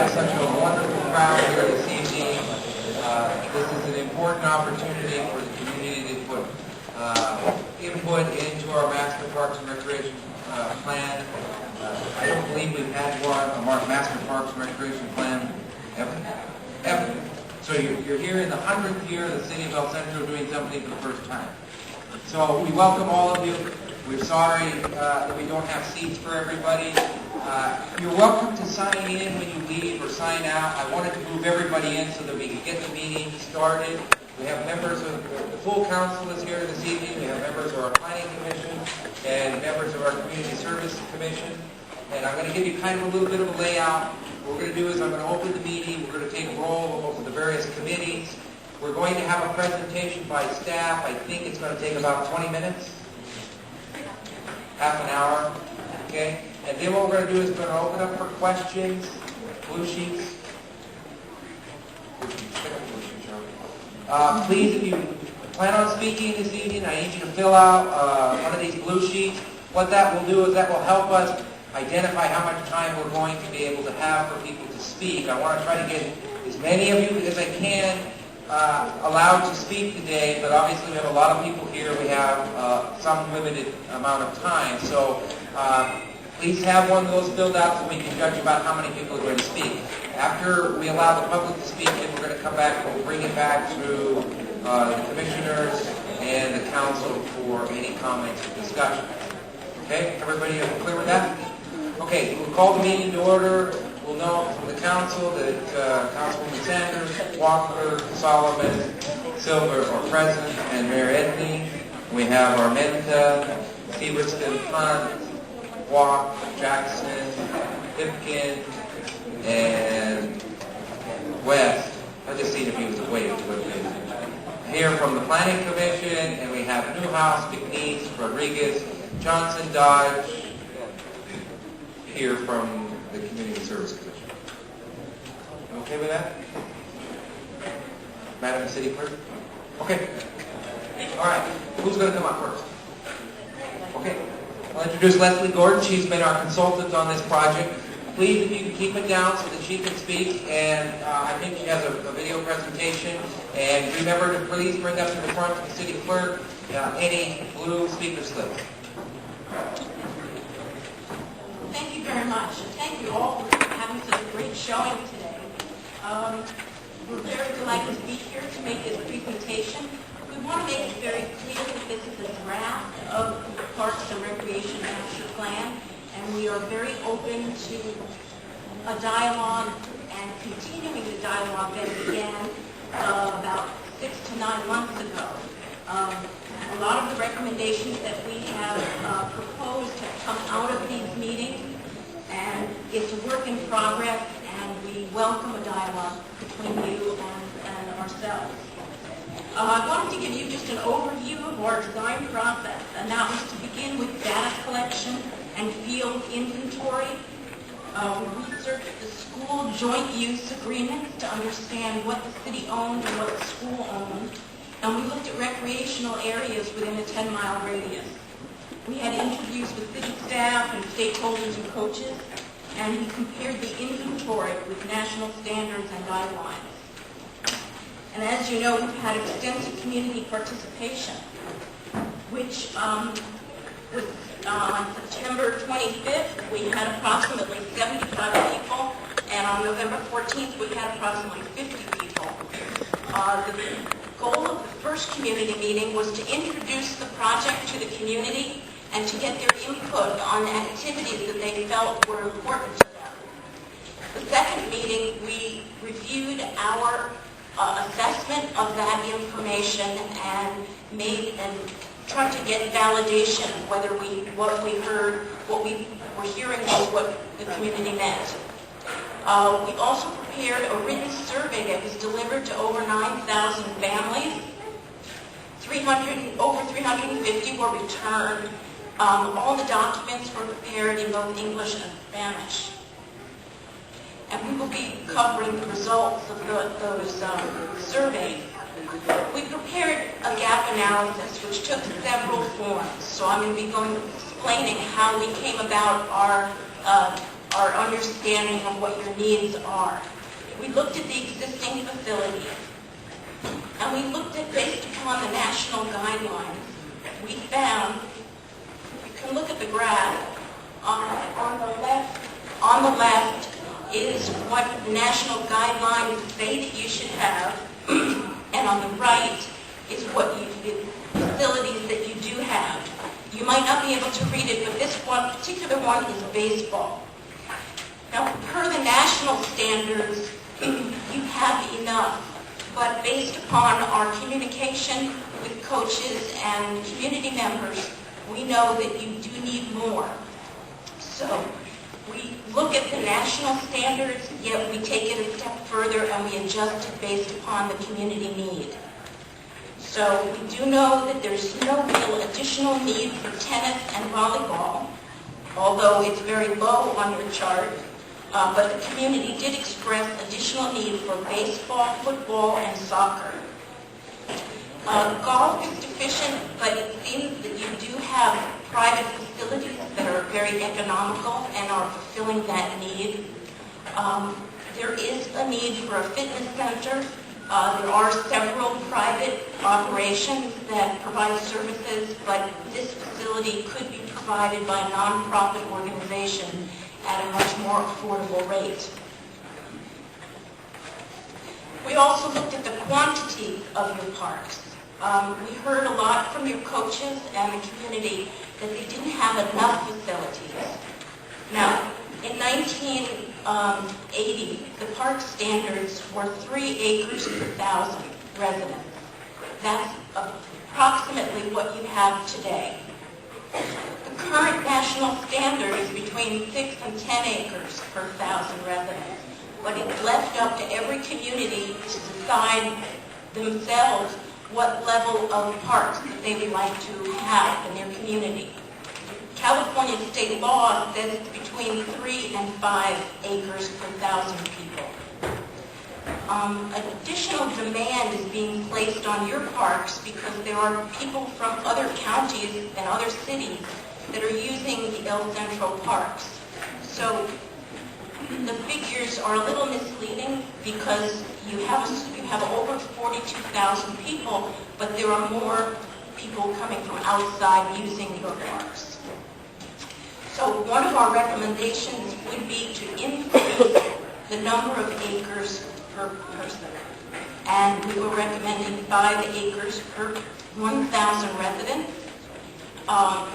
have such a wonderful crowd here this evening. This is an important opportunity for the community to put input into our Master Parks and Recreation Plan. I don't believe we've had one, a Master Parks and Recreation Plan ever. So you're here in the 100th year of the City of El Centro doing something for the first time. So we welcome all of you. We're sorry that we don't have seats for everybody. You're welcome to sign in when you leave or sign out. I wanted to move everybody in so that we could get the meeting started. We have members of the full council is here this evening. We have members of our planning commission and members of our community service commission. And I'm going to give you kind of a little bit of a layout. What we're going to do is I'm going to open the meeting. We're going to take a roll over the various committees. We're going to have a presentation by staff. I think it's going to take about 20 minutes. Half an hour. Okay? And then what we're going to do is we're going to open up for questions. Blue sheets. Please, if you plan on speaking this evening, I need you to fill out one of these blue sheets. What that will do is that will help us identify how much time we're going to be able to have for people to speak. I want to try to get as many of you as I can allowed to speak today, but obviously we have a lot of people here. We have some limited amount of time. So please have one of those filled out so we can judge about how many people are going to speak. After we allow the public to speak, then we're going to come back and we'll bring it back to the commissioners and the council for any comments or discussion. Okay, everybody clear with that? Okay, we'll call the meeting to order. We'll know from the council that Councilwoman Sanders, Walker, Solomon, Silva are present, and Mayor Edney. We have Armenta, Severston, Hunt, Walk, Jackson, Hipkin, and West. I just seen if he was awake. Here from the Planning Commission, and we have Newhouse, McNeese, Rodriguez, Johnson, Dodge, here from the Community Service Commission. Okay with that? Madam City Clerk? Okay. All right. Who's going to come up first? Okay. I'll introduce Leslie Gordon. She's been our consultant on this project. Please, if you can keep it down so that she can speak, and I think she has a video presentation. And remember to please bring up to the front of the City Clerk any blue speaker slips. Thank you very much, and thank you all for having such a great showing today. We're very delighted to be here to make this presentation. We want to make it very clear that this is a draft of the Parks and Recreation Master Plan, and we are very open to a dialogue and continuing the dialogue that began about 6 to 9 months ago. A lot of the recommendations that we have proposed have come out of these meetings, and it's a work in progress, and we welcome a dialogue between you and ourselves. I wanted to give you just an overview of our design process, and that was to begin with data collection and field inventory. We researched the school joint use agreements to understand what the city owned and what the school owned. And we looked at recreational areas within a 10-mile radius. We had interviews with city staff and stakeholders and coaches, and we compared the inventory with national standards and guidelines. And as you know, we've had extensive community participation, which on September 25th, we had approximately 75 people, and on November 14th, we had approximately 50 people. The goal of the first community meeting was to introduce the project to the community and to get their input on activities that they felt were important to them. The second meeting, we reviewed our assessment of that information and tried to get validation whether what we heard, what we were hearing was what the community meant. We also prepared a written survey that was delivered to over 9,000 families. Over 350 were returned. All the documents were prepared in both English and Spanish. And we will be covering the results of those surveys. We prepared a gap analysis which took several forms. So I'm going to be explaining how we came about our our understanding of what your needs are. We looked at the existing facilities, and we looked at, based upon the national guidelines, we found, you can look at the graph, on the left is what national guidelines say that you should have, and on the right is what the facilities that you do have. You might not be able to read it, but this one, particular one is baseball. Now, per the national standards, you have enough, but based upon our communication with coaches and community members, we know that you do need more. So we look at the national standards, yet we take it a step further and we adjust it based upon the community need. So we do know that there's no real additional need for tennis and volleyball, although it's very low on your chart. But the community did express additional need for baseball, football, and soccer. Golf is deficient, but it seems that you do have private facilities that are very economical and are fulfilling that need. There is a need for a fitness center. There are several private operations that provide services, but this facility could be provided by a nonprofit organization at a much more affordable rate. We also looked at the quantity of your parks. We heard a lot from your coaches and the community that they didn't have enough facilities. Now, in 1980, the park standards were 3 acres per 1,000 residents. That's approximately what you have today. The current national standard is between 6 and 10 acres per 1,000 residents, but it's left up to every community to decide themselves what level of parks that they would like to have in their community. California state law says it's between 3 and 5 acres per 1,000 people. Additional demand is being placed on your parks because there are people from other counties and other cities that are using the El Centro parks. So the figures are a little misleading because you have over 42,000 people, but there are more people coming from outside using your parks. So one of our recommendations would be to increase the number of acres per person. And we were recommending 5 acres per 1,000 residents.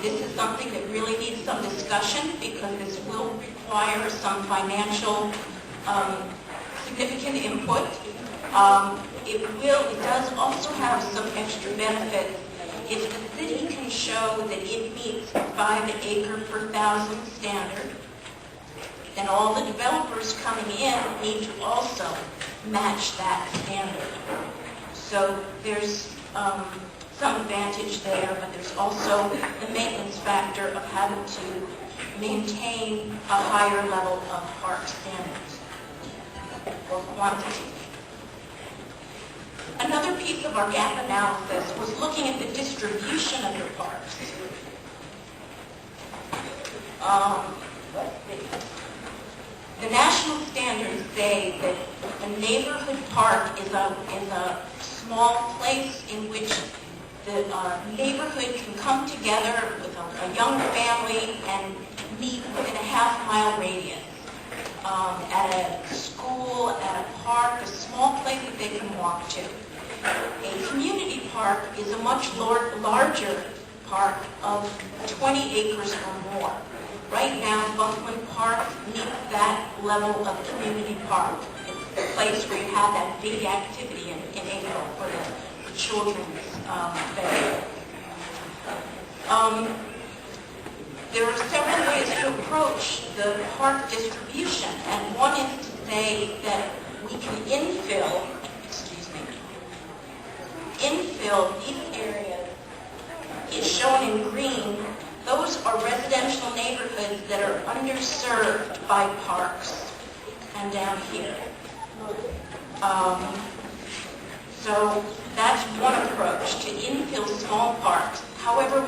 This is something that really needs some discussion because this will require some financial significant input. It does also have some extra benefits. If the city can show that it meets 5 acre per 1,000 standard, then all the developers coming in need to also match that standard. So there's some advantage there, but there's also the maintenance factor of having to maintain a higher level of park standards or quantity. Another piece of our gap analysis was looking at the distribution of your parks. The national standards say that a neighborhood park is a small place in which the neighborhood can come together with a young family and meet within a half-mile radius. At a school, at a park, a small place that they can walk to. A community park is a much larger park of 20 acres or more. Right now, Buckland Park meets that level of community park. It's a place where you have that big activity in April for the children's fair. There are several ways to approach the park distribution, and one is to say that we can infill these areas is shown in green. Those are residential neighborhoods that are underserved by parks, and down here. So that's one approach, to infill small parks. However,